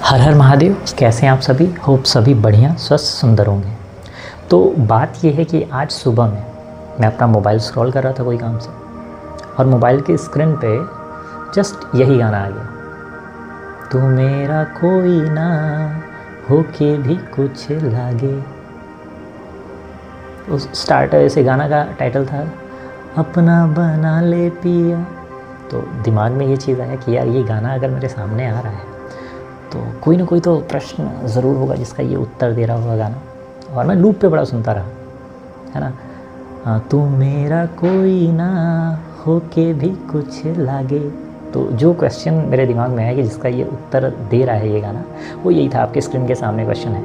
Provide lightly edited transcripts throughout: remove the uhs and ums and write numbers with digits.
हर हर महादेव। कैसे हैं आप सभी? होप सभी बढ़िया स्वस्थ सुंदर होंगे। तो बात ये है कि आज सुबह में मैं अपना मोबाइल स्क्रॉल कर रहा था कोई काम से, और मोबाइल की स्क्रीन पे जस्ट यही गाना आ गया, तू मेरा कोई ना होके भी कुछ लागे। उस स्टार्ट ऐसे गाना का टाइटल था, अपना बना ले पिया। तो दिमाग में ये चीज़ आया कि यार ये गाना अगर मेरे सामने आ रहा है तो कोई ना कोई तो प्रश्न ज़रूर होगा जिसका ये उत्तर दे रहा होगा गाना। और मैं लूप पे बड़ा सुनता रहा, है ना। तू मेरा कोई ना होके भी कुछ लागे। तो जो क्वेश्चन मेरे दिमाग में आया कि जिसका ये उत्तर दे रहा है ये गाना, वो यही था। आपके स्क्रीन के सामने क्वेश्चन है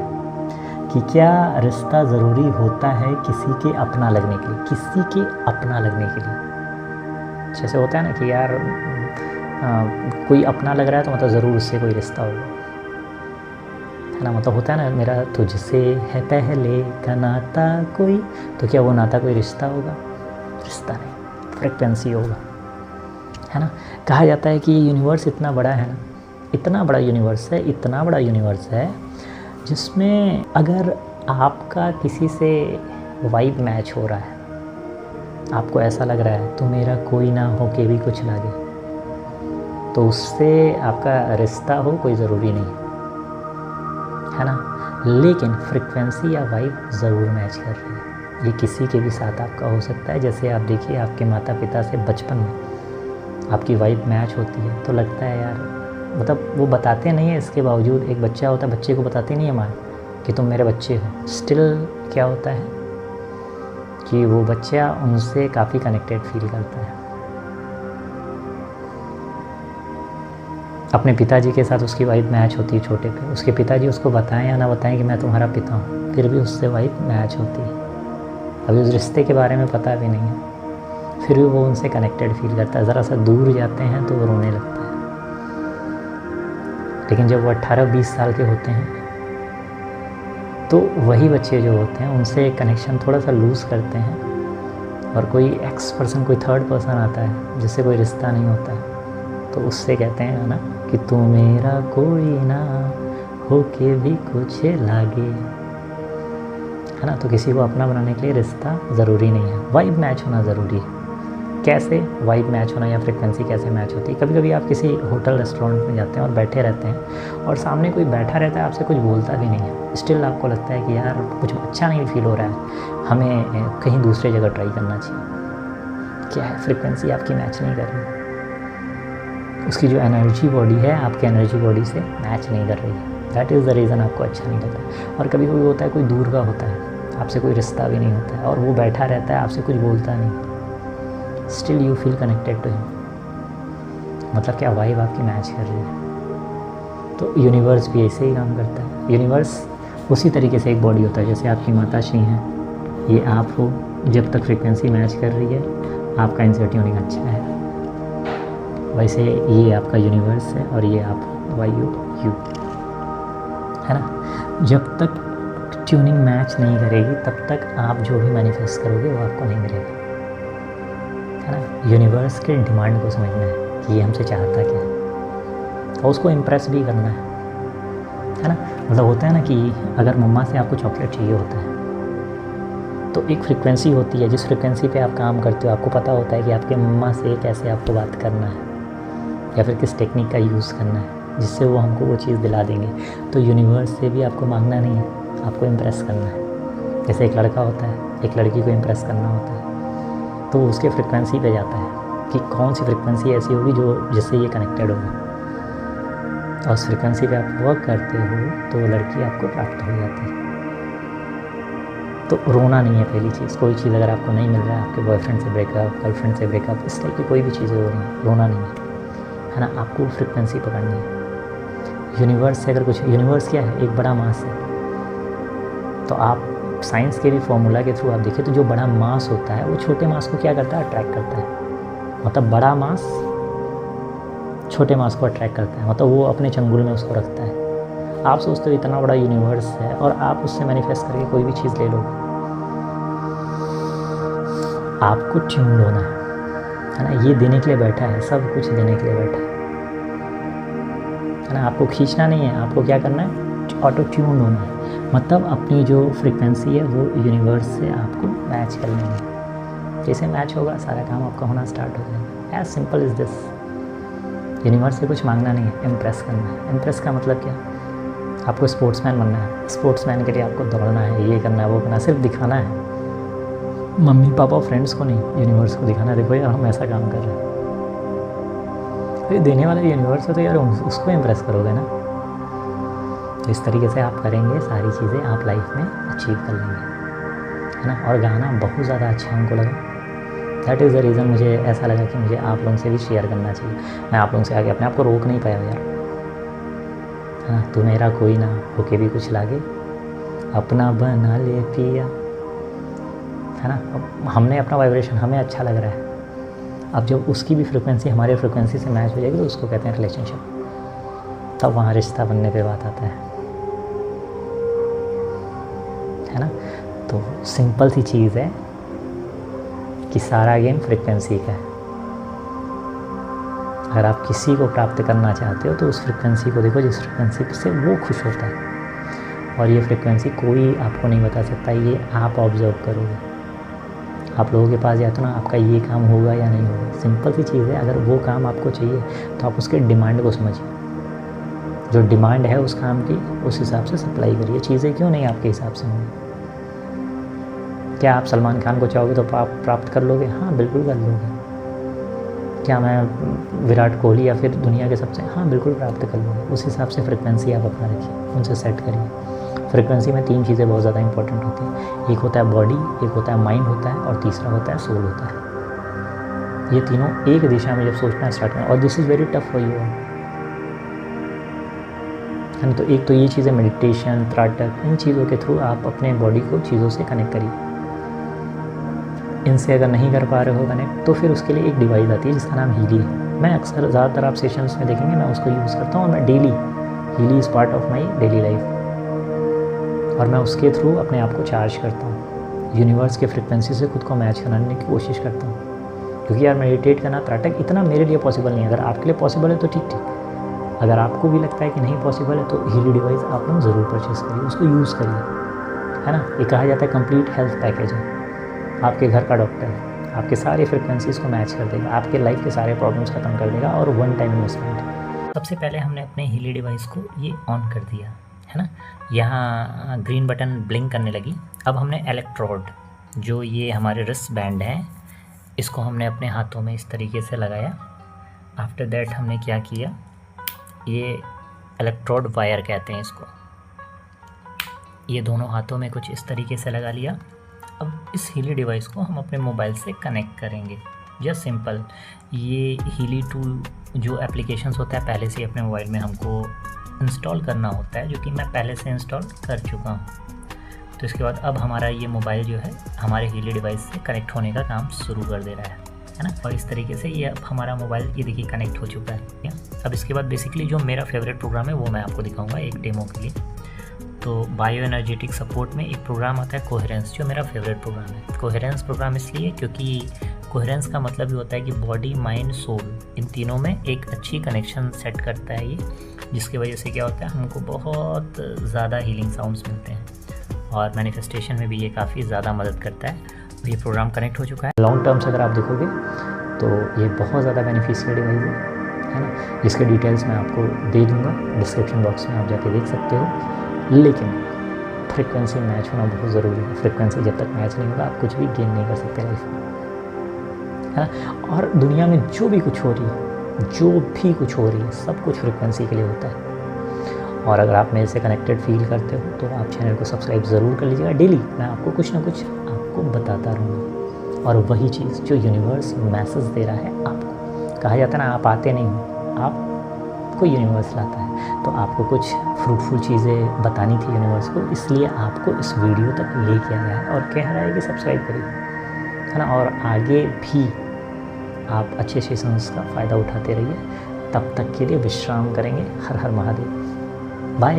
कि क्या रिश्ता ज़रूरी होता है किसी के अपना लगने के लिए? किसी के अपना लगने के लिए जैसे होता है ना कि यार कोई अपना लग रहा है तो मतलब ज़रूर उससे कोई रिश्ता होगा, है ना। मतलब होता है ना, मेरा तुझसे है पहले का नाता कोई, तो क्या वो नाता कोई रिश्ता होगा? रिश्ता नहीं, फ्रिक्वेंसी होगा, है ना। कहा जाता है कि यूनिवर्स इतना बड़ा है ना, इतना बड़ा यूनिवर्स है, इतना बड़ा यूनिवर्स है जिसमें अगर आपका किसी से वाइब मैच हो रहा है, आपको ऐसा लग रहा है तो मेरा कोई ना हो के भी कुछ लागे, तो उससे आपका रिश्ता हो कोई ज़रूरी नहीं है ना। लेकिन फ्रिक्वेंसी या वाइब ज़रूर मैच कर रही है। ये किसी के भी साथ आपका हो सकता है। जैसे आप देखिए, आपके माता पिता से बचपन में आपकी वाइब मैच होती है तो लगता है यार, मतलब वो बताते नहीं है, इसके बावजूद एक बच्चा होता है, बच्चे को बताते नहीं है माँ कि तुम मेरे बच्चे हो। स्टिल क्या होता है कि वो बच्चा उनसे काफ़ी कनेक्टेड फील करता है। अपने पिताजी के साथ उसकी वाइब मैच होती है छोटे पे, उसके पिताजी उसको बताएं या ना बताएं कि मैं तुम्हारा पिता हूँ, फिर भी उससे वाइब मैच होती है। अभी उस रिश्ते के बारे में पता भी नहीं है, फिर भी वो उनसे कनेक्टेड फील करता है। ज़रा सा दूर जाते हैं तो वो रोने लगता है। लेकिन जब वो 18-20 साल के होते हैं तो वही बच्चे जो होते हैं उनसे कनेक्शन थोड़ा सा लूज़ करते हैं, और कोई एक्स पर्सन, कोई थर्ड पर्सन आता है जिससे कोई रिश्ता नहीं होता है, तो उससे कहते हैं ना कि तू मेरा कोई ना होके भी कुछ लागे, है ना। तो किसी को अपना बनाने के लिए रिश्ता ज़रूरी नहीं है, वाइब मैच होना ज़रूरी है। कैसे वाइब मैच होना या फ्रिक्वेंसी कैसे मैच होती है? कभी कभी आप किसी होटल रेस्टोरेंट में जाते हैं और बैठे रहते हैं, और सामने कोई बैठा रहता है, आपसे कुछ बोलता भी नहीं है, स्टिल आपको लगता है कि यार कुछ अच्छा नहीं फील हो रहा है, हमें कहीं दूसरे जगह ट्राई करना चाहिए। क्या है? फ्रिक्वेंसी आपकी मैच नहीं कर रही, उसकी जो एनर्जी बॉडी है आपके एनर्जी बॉडी से मैच नहीं कर रही है। दैट इज़ द रीज़न आपको अच्छा नहीं लग रहा। और कभी कभी होता है कोई दूर का होता है, आपसे कोई रिश्ता भी नहीं होता है, और वो बैठा रहता है, आपसे कुछ बोलता नहीं, still you feel connected to him. मतलब क्या वाइब आपकी मैच कर रही है। तो यूनिवर्स भी ऐसे ही काम करता है। यूनिवर्स उसी तरीके से एक बॉडी होता है, जैसे आपकी माताश्री हैं, ये आप हो। जब तक फ्रिक्वेंसी मैच कर रही है आपका इनसे ट्यूनिंग अच्छा है, वैसे ये आपका यूनिवर्स है और ये आप वायु यू, है ना। जब तक ट्यूनिंग मैच नहीं करेगी तब तक आप जो भी मैनिफेस्ट करोगे वो आपको नहीं मिलेगा, है ना। यूनिवर्स के डिमांड को समझना है कि ये हमसे चाहता क्या है, और उसको इम्प्रेस भी करना है ना। मतलब होता है ना कि अगर मम्मा से आपको चॉकलेट चाहिए होता है तो एक फ्रिक्वेंसी होती है, जिस फ्रिक्वेंसी पे आप काम करते हो आपको पता होता है कि आपके मम्मा से कैसे आपको बात करना है या फिर किस टेक्निक का यूज़ करना है जिससे वो हमको वो चीज़ दिला देंगे। तो यूनिवर्स से भी आपको मांगना नहीं है, आपको इम्प्रेस करना है। जैसे एक लड़का होता है, एक लड़की को इम्प्रेस करना होता है, तो उसके फ्रिक्वेंसी पे जाता है कि कौन सी फ्रिक्वेंसी ऐसी होगी जो जिससे ये कनेक्टेड होगा, और उस फ्रिक्वेंसी पे आप वर्क करते हो तो वो लड़की आपको प्राप्त हो जाती है। तो रोना नहीं है पहली चीज़। कोई चीज़ अगर आपको नहीं मिल रहा है, आपके बॉयफ्रेंड से ब्रेकअप, गर्लफ्रेंड से ब्रेकअप, इस टाइप की कोई भी चीज़ें हो रही हैं, रोना नहीं है ना। आपको फ्रिक्वेंसी पकड़नी है। यूनिवर्स से अगर कुछ, यूनिवर्स क्या है? एक बड़ा मास है। तो आप साइंस के भी फॉर्मूला के थ्रू आप देखिए तो जो बड़ा मास होता है वो छोटे मास को क्या करता है? अट्रैक्ट करता है। मतलब बड़ा मास छोटे मास को अट्रैक्ट करता है, मतलब वो अपने चंगुल में उसको रखता है। आप सोचते हो इतना बड़ा यूनिवर्स है और आप उससे मैनिफेस्ट करके कोई भी चीज़ ले लो, आपको ट्यून्ड होना है ना। ये देने के लिए बैठा है, सब कुछ देने के लिए बैठा है है ना। आपको खींचना नहीं है, आपको क्या करना है, ऑटो ट्यून होना है, मतलब अपनी जो फ्रीक्वेंसी है वो यूनिवर्स से आपको मैच करनी है। जैसे मैच होगा सारा काम आपका होना स्टार्ट हो जाएगा। As simple is this. Universe से कुछ मांगना नहीं है, इम्प्रेस करना है। इम्प्रेस का मतलब क्या, आपको स्पोर्ट्समैन बनना है, स्पोर्ट्समैन के लिए आपको दौड़ना है, ये करना है, वो करना है, सिर्फ दिखाना है मम्मी पापा फ्रेंड्स को नहीं, यूनिवर्स को दिखाना है, देखो यार हम ऐसा काम कर रहे हैं। तो ये देने वाला यूनिवर्स है, तो यार उसको इम्प्रेस करोगे ना। तो इस तरीके से आप करेंगे, सारी चीज़ें आप लाइफ में अचीव कर लेंगे, है ना। और गाना बहुत ज़्यादा अच्छा हमको लगा, दैट इज़ द रीज़न मुझे ऐसा लगा कि मुझे आप लोगों से भी शेयर करना चाहिए। मैं आप लोगों से आगे अपने आप को रोक नहीं पाया यार, है ना। तू मेरा कोई ना होके भी कुछ लागे, अपना बना ले पिया, है ना। अब हमने अपना वाइब्रेशन, हमें अच्छा लग रहा है, अब जब उसकी भी फ्रिक्वेंसी हमारे फ्रिक्वेंसी से मैच हो जाएगी तो उसको कहते हैं रिलेशनशिप। तब वहाँ रिश्ता बनने पे बात आता है ना। तो सिंपल सी चीज़ है कि सारा गेम फ्रिक्वेंसी का है। अगर आप किसी को प्राप्त करना चाहते हो तो उस फ्रिक्वेंसी को देखो जिस फ्रिक्वेंसी से वो खुश होता है, और ये फ्रिक्वेंसी कोई आपको नहीं बता सकता, ये आप ऑब्जर्व करोगे। आप लोगों के पास जाते हो ना, आपका ये काम होगा या नहीं होगा, सिंपल सी चीज़ है। अगर वो काम आपको चाहिए तो आप उसके डिमांड को समझिए, जो डिमांड है उस काम की उस हिसाब से सप्लाई करिए। चीज़ें क्यों नहीं आपके हिसाब से होंगी। क्या आप सलमान खान को चाहोगे तो आप प्राप्त कर लोगे? हाँ बिल्कुल कर लोगे। क्या मैं विराट कोहली या फिर दुनिया के सबसे, हाँ बिल्कुल प्राप्त कर लूँगा। उस हिसाब से फ्रिक्वेंसी आप अपना रखिए, उनसे सेट करिए। फ्रिक्वेंसी में 3 चीज़ें बहुत ज़्यादा इंपॉर्टेंट होती हैं, एक होता है बॉडी, एक होता है माइंड होता है, और तीसरा होता है सोल होता है। ये तीनों एक दिशा में जब सोचना स्टार्ट करें, और this is very tough for you, है ना। तो एक तो ये चीज़ें मेडिटेशन, त्राटक, इन चीज़ों के थ्रू आप अपने बॉडी को चीज़ों से कनेक्ट करिए। इनसे अगर नहीं कर पा रहे हो कनेक्ट, तो फिर उसके लिए एक डिवाइस आती है जिसका नाम हीली है। मैं अक्सर ज़्यादातर आप सेशंस में देखेंगे मैं उसको यूज़ करता हूँ, और मैं daily, Healy is part of my daily life, और मैं उसके थ्रू अपने आप को चार्ज करता हूँ, यूनिवर्स के फ्रिक्वेंसी से खुद को मैच कराने की कोशिश करता हूँ। क्योंकि यार मेडिटेट करना, त्राटक इतना मेरे लिए पॉसिबल नहीं है। अगर आपके लिए पॉसिबल है तो ठीक ठीक, अगर आपको भी लगता है कि नहीं पॉसिबल है तो हीली डिवाइस आप लोग ज़रूर परचेज़ करिए, उसको यूज़ करिए, है ना। ये कहा जाता है कंप्लीट हेल्थ पैकेज है, आपके घर का डॉक्टर है, आपके सारे फ्रिक्वेंसीज़ को मैच कर देगा, आपके लाइफ के सारे प्रॉब्लम्स खत्म कर देगा, और वन टाइम इन्वेस्टमेंट। सबसे पहले हमने अपने हीली डिवाइस को ये ऑन कर दिया, है ना। यहाँ ग्रीन बटन ब्लिंक करने लगी। अब हमने इलेक्ट्रोड, जो ये हमारे रिस्ट बैंड है, इसको हमने अपने हाथों में इस तरीके से लगाया। आफ्टर दैट हमने क्या किया, ये इलेक्ट्रोड वायर कहते हैं इसको, ये दोनों हाथों में कुछ इस तरीके से लगा लिया। अब इस हीली डिवाइस को हम अपने मोबाइल से कनेक्ट करेंगे, जस्ट सिंपल। ये हीली टूल जो एप्लीकेशंस होता है पहले से ही अपने मोबाइल में हमको इंस्टॉल करना होता है, जो कि मैं पहले से इंस्टॉल कर चुका हूँ। तो इसके बाद अब हमारा ये मोबाइल जो है हमारे हीली डिवाइस से कनेक्ट होने का काम शुरू कर दे रहा है ना। और इस तरीके से ये अब हमारा मोबाइल ये देखिए कनेक्ट हो चुका है। अब इसके बाद बेसिकली जो मेरा फेवरेट प्रोग्राम है वो मैं आपको दिखाऊँगा एक डेमो के लिए। तो बायो एनर्जेटिक सपोर्ट में एक प्रोग्राम आता है कोहेरेंस, जो मेरा फेवरेट प्रोग्राम है। कोहेरेंस प्रोग्राम इसलिए क्योंकि कोहेरेंस का मतलब ये होता है कि बॉडी, माइंड, सोल, इन तीनों में एक अच्छी कनेक्शन सेट करता है ये, जिसकी वजह से क्या होता है हमको बहुत ज़्यादा हीलिंग साउंड्स मिलते हैं, और मैनिफेस्टेशन में भी ये काफ़ी ज़्यादा मदद करता है। तो ये प्रोग्राम कनेक्ट हो चुका है। लॉन्ग टर्म से अगर आप देखोगे तो ये बहुत ज़्यादा बेनिफिशियल डिवाइस है ना। इसके डिटेल्स मैं आपको दे दूँगा डिस्क्रिप्शन बॉक्स में, आप जाके देख सकते हो। लेकिन फ्रिक्वेंसी मैच होना बहुत ज़रूरी है। फ्रिक्वेंसी जब तक मैच नहीं होगा आप कुछ भी गेन नहीं कर सकते लाइफ में, है ना। और दुनिया में जो भी कुछ हो रही है, जो भी कुछ हो रही है, सब कुछ फ्रिक्वेंसी के लिए होता है। और अगर आप मेरे से कनेक्टेड फील करते हो तो आप चैनल को सब्सक्राइब ज़रूर कर लीजिएगा। डेली मैं आपको कुछ ना कुछ आपको बताता रहूँगा, और वही चीज़ जो यूनिवर्स मैसेज दे रहा है आपको। कहा जाता है ना, आप आते नहीं हो, आपको यूनिवर्स लाता है। तो आपको कुछ फ्रूटफुल चीज़ें बतानी थी यूनिवर्स को, इसलिए आपको इस वीडियो तक लेके आया है और कह रहा है कि सब्सक्राइब करिए, है ना। और आगे भी आप अच्छे सेशंस का फ़ायदा उठाते रहिए। तब तक के लिए विश्राम करेंगे। हर हर महादेव। बाय।